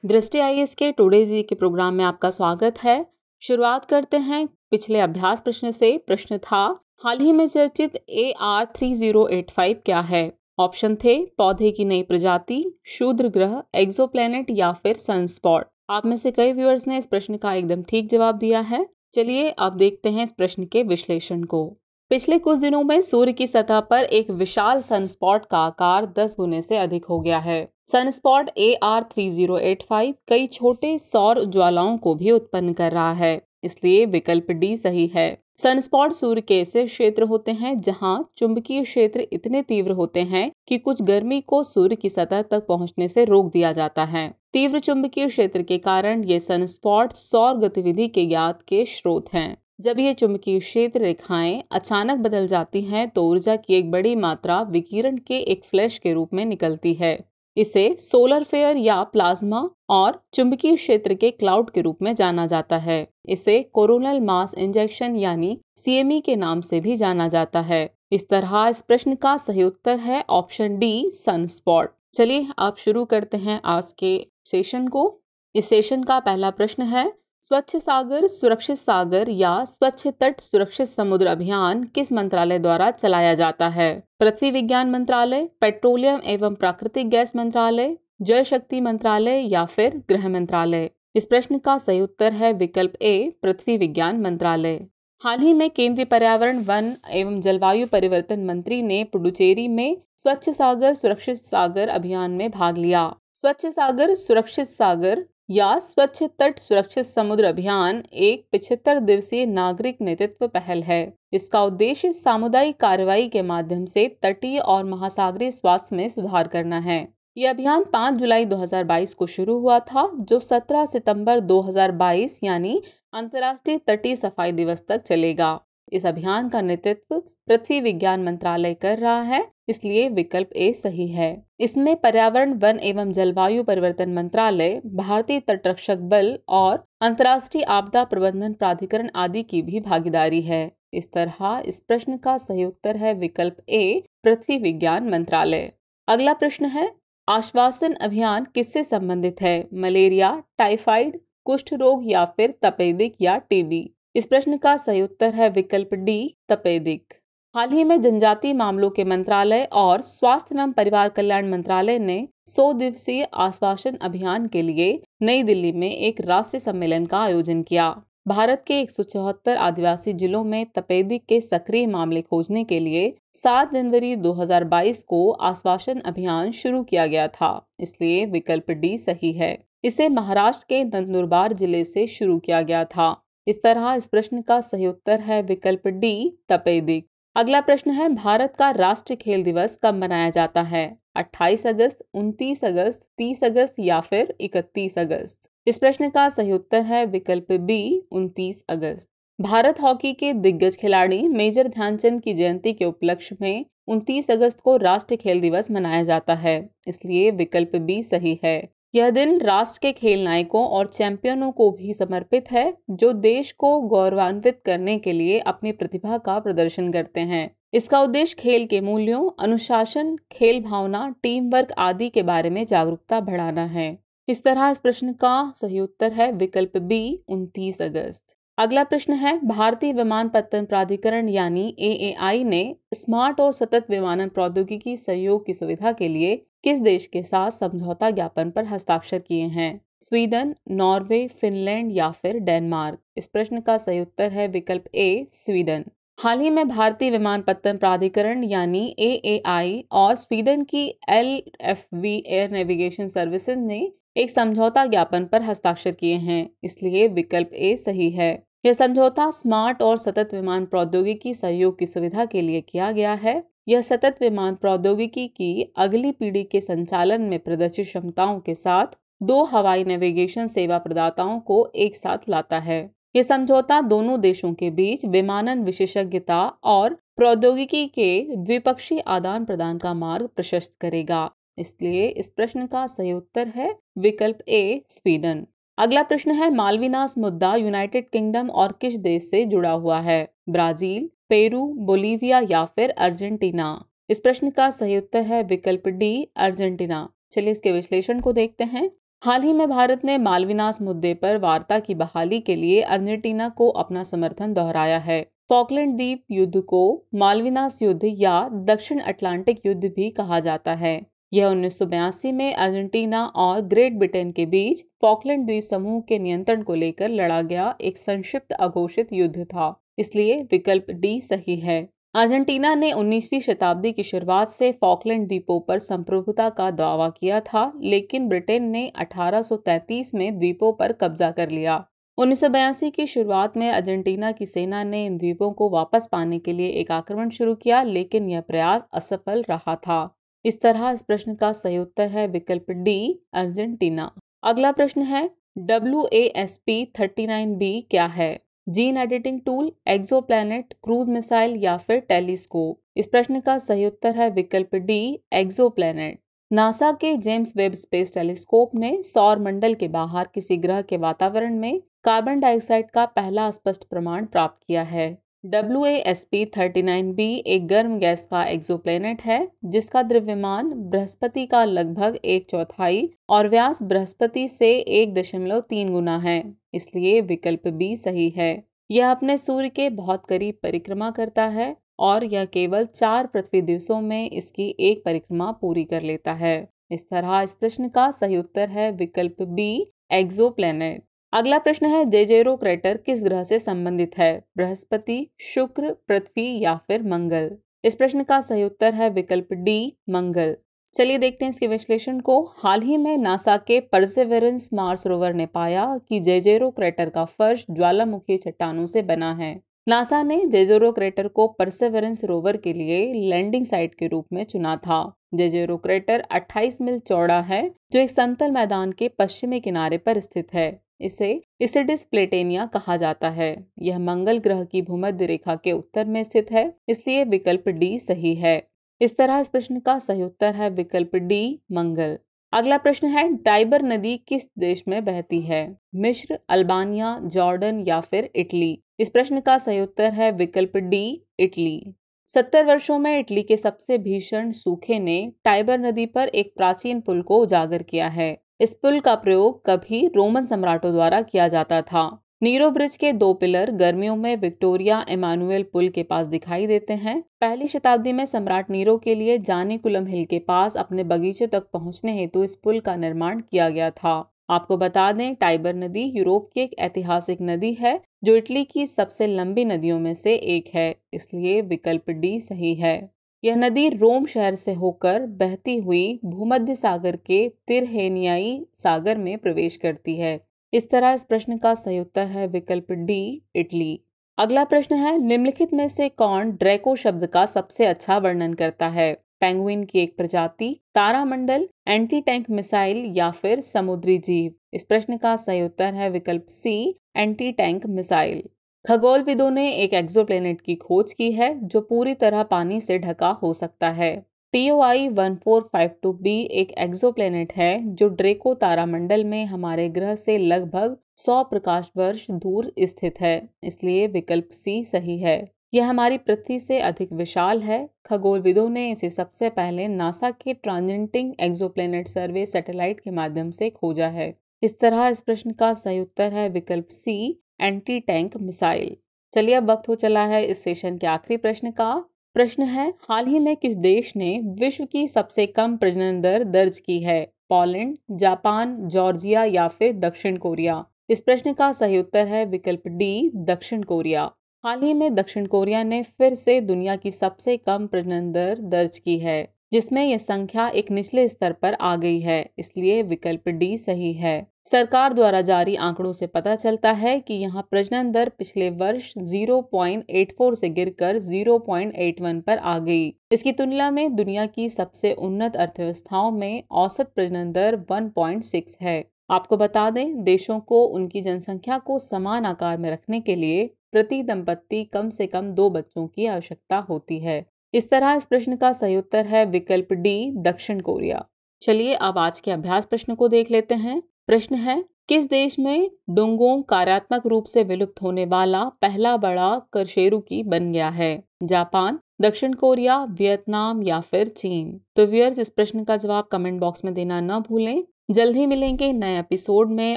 दृष्टि आईएएस के टुडे जी के प्रोग्राम में आपका स्वागत है। शुरुआत करते हैं पिछले अभ्यास प्रश्न से। प्रश्न था, हाल ही में चर्चित AR3085 क्या है? ऑप्शन थे पौधे की नई प्रजाति, शूद्र ग्रह, एक्सोप्लैनेट या फिर सनस्पॉट। आप में से कई व्यूअर्स ने इस प्रश्न का एकदम ठीक जवाब दिया है। चलिए अब देखते हैं इस प्रश्न के विश्लेषण को। पिछले कुछ दिनों में सूर्य की सतह पर एक विशाल सनस्पॉट का आकार 10 गुने से अधिक हो गया है। सनस्पॉट AR3085 कई छोटे सौर ज्वालाओं को भी उत्पन्न कर रहा है, इसलिए विकल्प डी सही है। सनस्पॉट सूर्य के ऐसे क्षेत्र होते हैं जहां चुंबकीय क्षेत्र इतने तीव्र होते हैं कि कुछ गर्मी को सूर्य की सतह तक पहुंचने से रोक दिया जाता है। तीव्र चुंबकीय क्षेत्र के कारण ये सनस्पॉट सौर गतिविधि के ज्ञात के स्रोत हैं। जब ये चुंबकीय क्षेत्र रेखाएं अचानक बदल जाती हैं तो ऊर्जा की एक बड़ी मात्रा विकिरण के एक फ्लैश के रूप में निकलती है। इसे सोलर फ्लेयर या प्लाज्मा और चुंबकीय क्षेत्र के क्लाउड के रूप में जाना जाता है। इसे कोरोनल मास इंजेक्शन यानी CME के नाम से भी जाना जाता है। इस तरह इस प्रश्न का सही उत्तर है ऑप्शन डी, सनस्पॉट। चलिए आप शुरू करते हैं आज के सेशन को। इस सेशन का पहला प्रश्न है, स्वच्छ सागर सुरक्षित सागर या स्वच्छ तट सुरक्षित समुद्र अभियान किस मंत्रालय द्वारा चलाया जाता है? पृथ्वी विज्ञान मंत्रालय, पेट्रोलियम एवं प्राकृतिक गैस मंत्रालय, जल शक्ति मंत्रालय या फिर गृह मंत्रालय। इस प्रश्न का सही उत्तर है विकल्प ए, पृथ्वी विज्ञान मंत्रालय। हाल ही में केंद्रीय पर्यावरण, वन एवं जलवायु परिवर्तन मंत्री ने पुडुचेरी में स्वच्छ सागर सुरक्षित सागर अभियान में भाग लिया। स्वच्छ सागर सुरक्षित सागर या स्वच्छ तट सुरक्षित समुद्र अभियान एक 75 दिवसीय नागरिक नेतृत्व पहल है। इसका उद्देश्य सामुदायिक कार्रवाई के माध्यम से तटीय और महासागरीय स्वास्थ्य में सुधार करना है। यह अभियान 5 जुलाई 2022 को शुरू हुआ था, जो 17 सितंबर 2022 यानी अंतर्राष्ट्रीय तटीय सफाई दिवस तक चलेगा। इस अभियान का नेतृत्व पृथ्वी विज्ञान मंत्रालय कर रहा है, इसलिए विकल्प ए सही है। इसमें पर्यावरण, वन एवं जलवायु परिवर्तन मंत्रालय, भारतीय तटरक्षक बल और अंतर्राष्ट्रीय आपदा प्रबंधन प्राधिकरण आदि की भी भागीदारी है। इस तरह इस प्रश्न का सही उत्तर है विकल्प ए, पृथ्वी विज्ञान मंत्रालय। अगला प्रश्न है, आश्वासन अभियान किससे संबंधित है? मलेरिया, टाइफाइड, कुष्ठ रोग या फिर तपेदिक या टीबी। इस प्रश्न का सही उत्तर है विकल्प डी, तपेदिक। हाल ही में जनजातीय मामलों के मंत्रालय और स्वास्थ्य एवं परिवार कल्याण मंत्रालय ने 100 दिवसीय आश्वासन अभियान के लिए नई दिल्ली में एक राष्ट्रीय सम्मेलन का आयोजन किया। भारत के 174 आदिवासी जिलों में तपेदिक के सक्रिय मामले खोजने के लिए 7 जनवरी 2022 को आश्वासन अभियान शुरू किया गया था, इसलिए विकल्प डी सही है। इसे महाराष्ट्र के नंदुरबार जिले से शुरू किया गया था। इस तरह इस प्रश्न का सही उत्तर है विकल्प डी, तपेदिक। अगला प्रश्न है, भारत का राष्ट्रीय खेल दिवस कब मनाया जाता है? 28 अगस्त, 29 अगस्त, 30 अगस्त या फिर 31 अगस्त। इस प्रश्न का सही उत्तर है विकल्प बी, 29 अगस्त। भारत हॉकी के दिग्गज खिलाड़ी मेजर ध्यानचंद की जयंती के उपलक्ष्य में 29 अगस्त को राष्ट्रीय खेल दिवस मनाया जाता है, इसलिए विकल्प बी सही है। यह दिन राष्ट्र के खेल नायकों और चैंपियनों को भी समर्पित है, जो देश को गौरवान्वित करने के लिए अपनी प्रतिभा का प्रदर्शन करते हैं। इसका उद्देश्य खेल के मूल्यों, अनुशासन, खेल भावना, टीम वर्क आदि के बारे में जागरूकता बढ़ाना है। इस तरह इस प्रश्न का सही उत्तर है विकल्प बी, 29 अगस्त। अगला प्रश्न है, भारतीय विमानपत्तन प्राधिकरण यानी AAI ने स्मार्ट और सतत विमानन प्रौद्योगिकी सहयोग की सुविधा के लिए किस देश के साथ समझौता ज्ञापन पर हस्ताक्षर किए हैं? स्वीडन, नॉर्वे, फिनलैंड या फिर डेनमार्क। इस प्रश्न का सही उत्तर है विकल्प ए, स्वीडन। हाल ही में भारतीय विमानपत्तन प्राधिकरण यानी AAI और स्वीडन की LFV एयर नेविगेशन सर्विसेज ने एक समझौता ज्ञापन पर हस्ताक्षर किए हैं, इसलिए विकल्प ए सही है। यह समझौता स्मार्ट और सतत विमान प्रौद्योगिकी सहयोग की सुविधा के लिए किया गया है। यह सतत विमान प्रौद्योगिकी की अगली पीढ़ी के संचालन में प्रदर्शित क्षमताओं के साथ 2 हवाई नेविगेशन सेवा प्रदाताओं को एक साथ लाता है। यह समझौता दोनों देशों के बीच विमानन विशेषज्ञता और प्रौद्योगिकी के द्विपक्षीय आदान प्रदान का मार्ग प्रशस्त करेगा, इसलिए इस प्रश्न का सही उत्तर है विकल्प ए, स्वीडन। अगला प्रश्न है, मालविनास मुद्दा यूनाइटेड किंगडम और किस देश से जुड़ा हुआ है? ब्राजील, पेरू, बोलीविया या फिर अर्जेंटीना। इस प्रश्न का सही उत्तर है विकल्प डी, अर्जेंटीना। चलिए इसके विश्लेषण को देखते हैं। हाल ही में भारत ने मालविनास मुद्दे पर वार्ता की बहाली के लिए अर्जेंटीना को अपना समर्थन दोहराया है। फॉकलैंड द्वीप युद्ध को मालविनास युद्ध या दक्षिण अटलांटिक युद्ध भी कहा जाता है। यह 1982 में अर्जेंटीना और ग्रेट ब्रिटेन के बीच फॉकलैंड द्वीप समूह के नियंत्रण को लेकर लड़ा गया एक संक्षिप्त अघोषित युद्ध था, इसलिए विकल्प डी सही है। अर्जेंटीना ने 19वीं शताब्दी की शुरुआत से फॉकलैंड द्वीपों पर संप्रभुता का दावा किया था, लेकिन ब्रिटेन ने 1833 में द्वीपों पर कब्जा कर लिया। 1982 की शुरुआत में अर्जेंटीना की सेना ने इन द्वीपों को वापस पाने के लिए एक आक्रमण शुरू किया, लेकिन यह प्रयास असफल रहा था। इस तरह इस प्रश्न का सही उत्तर है विकल्प डी, अर्जेंटीना। अगला प्रश्न है WASP-39B क्या है? Gene editing tool, exoplanet, cruise missile या फिर टेलीस्कोप? इस प्रश्न का सही उत्तर है विकल्प डी, एक्सोप्लैनेट। नासा के जेम्स वेब स्पेस टेलीस्कोप ने सौर मंडल के बाहर किसी ग्रह के वातावरण में कार्बन डाइऑक्साइड का पहला स्पष्ट प्रमाण प्राप्त किया है। WASP-39B एक गर्म गैस का एक्सोप्लैनेट है जिसका द्रव्यमान बृहस्पति का लगभग 1/4 और व्यास बृहस्पति से 1.3 गुना है, इसलिए विकल्प बी सही है। यह अपने सूर्य के बहुत करीब परिक्रमा करता है और यह केवल 4 पृथ्वी दिवसों में इसकी एक परिक्रमा पूरी कर लेता है। इस तरह इस प्रश्न का सही उत्तर है विकल्प बी, एक्सोप्लैनेट। अगला प्रश्न है जेजेरो क्रेटर किस ग्रह से संबंधित है? बृहस्पति, शुक्र, पृथ्वी या फिर मंगल? इस प्रश्न का सही उत्तर है विकल्प डी, मंगल। चलिए देखते हैं इसके विश्लेषण को। हाल ही में नासा के परसेवरेंस मार्स रोवर ने पाया कि जेजेरो क्रेटर का फर्श ज्वालामुखी चट्टानों से बना है। नासा ने जेजेरो क्रेटर को परसेवरेंस रोवर के लिए लैंडिंग साइट के रूप में चुना था। जेजेरो क्रेटर 28 मील चौड़ा है जो एक समतल मैदान के पश्चिमी किनारे पर स्थित है। इसे इसिडिस प्लेटेनिया कहा जाता है। यह मंगल ग्रह की भूमध्य रेखा के उत्तर में स्थित है, इसलिए विकल्प डी सही है। इस तरह इस प्रश्न का सही उत्तर है विकल्प डी, मंगल। अगला प्रश्न है टाइबर नदी किस देश में बहती है? मिस्र, अल्बानिया, जॉर्डन या फिर इटली? इस प्रश्न का सही उत्तर है विकल्प डी, इटली। 70 वर्षों में इटली के सबसे भीषण सूखे ने टाइबर नदी पर एक प्राचीन पुल को उजागर किया है। इस पुल का प्रयोग कभी रोमन सम्राटों द्वारा किया जाता था। नीरो ब्रिज के 2 पिलर गर्मियों में विक्टोरिया एमानुएल पुल के पास दिखाई देते हैं। पहली शताब्दी में सम्राट नीरो के लिए जानिकुलम हिल के पास अपने बगीचे तक पहुंचने हेतु इस पुल का निर्माण किया गया था। आपको बता दें टाइबर नदी यूरोप की एक ऐतिहासिक नदी है जो इटली की सबसे लंबी नदियों में से एक है, इसलिए विकल्प डी सही है। यह नदी रोम शहर से होकर बहती हुई भूमध्य सागर के तिरहेनियाई सागर में प्रवेश करती है। इस तरह इस प्रश्न का सही उत्तर है विकल्प डी, इटली। अगला प्रश्न है निम्नलिखित में से कौन ड्रैको शब्द का सबसे अच्छा वर्णन करता है? पेंगुइन की एक प्रजाति, तारामंडल, एंटी टैंक मिसाइल या फिर समुद्री जीव? इस प्रश्न का सही उत्तर है विकल्प सी, एंटी टैंक मिसाइल। खगोलविदों ने एक एक्सोप्लैनेट की खोज की है जो पूरी तरह पानी से ढका हो सकता है। TOI 1452b एक एक्सोप्लैनेट है जो ड्रेको तारामंडल में हमारे ग्रह से लगभग 100 प्रकाश वर्ष दूर स्थित है, इसलिए विकल्प सी सही है। यह हमारी पृथ्वी से अधिक विशाल है। खगोलविदों ने इसे सबसे पहले नासा के ट्रांजिटिंग एक्सोप्लैनेट सर्वे सैटेलाइट के माध्यम से खोजा है। इस तरह इस प्रश्न का सही उत्तर है विकल्प सी, एंटी टैंक मिसाइल। चलिए अब वक्त हो चला है इस सेशन के आखिरी प्रश्न का। प्रश्न है हाल ही में किस देश ने विश्व की सबसे कम प्रजनन दर दर्ज की है? पोलैंड, जापान, जॉर्जिया या फिर दक्षिण कोरिया? इस प्रश्न का सही उत्तर है विकल्प डी, दक्षिण कोरिया। हाल ही में दक्षिण कोरिया ने फिर से दुनिया की सबसे कम प्रजनन दर दर्ज की है, जिसमें यह संख्या एक निचले स्तर पर आ गई है, इसलिए विकल्प डी सही है। सरकार द्वारा जारी आंकड़ों से पता चलता है कि यहां प्रजनन दर पिछले वर्ष 0.84 से गिरकर 0.81 पर आ गई। इसकी तुलना में दुनिया की सबसे उन्नत अर्थव्यवस्थाओं में औसत प्रजनन दर 1.6 है। आपको बता दें देशों को उनकी जनसंख्या को समान आकार में रखने के लिए प्रति दंपत्ति कम से कम 2 बच्चों की आवश्यकता होती है। इस तरह इस प्रश्न का सही उत्तर है विकल्प डी, दक्षिण कोरिया। चलिए अब आज के अभ्यास प्रश्न को देख लेते हैं। प्रश्न है किस देश में डुंगोंग कार्यात्मक रूप से विलुप्त होने वाला पहला बड़ा करशेरुकी बन गया है? जापान, दक्षिण कोरिया, वियतनाम या फिर चीन? तो व्यूअर्स इस प्रश्न का जवाब कमेंट बॉक्स में देना न भूलें। जल्द ही मिलेंगे नए एपिसोड में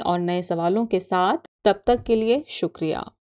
और नए सवालों के साथ। तब तक के लिए शुक्रिया।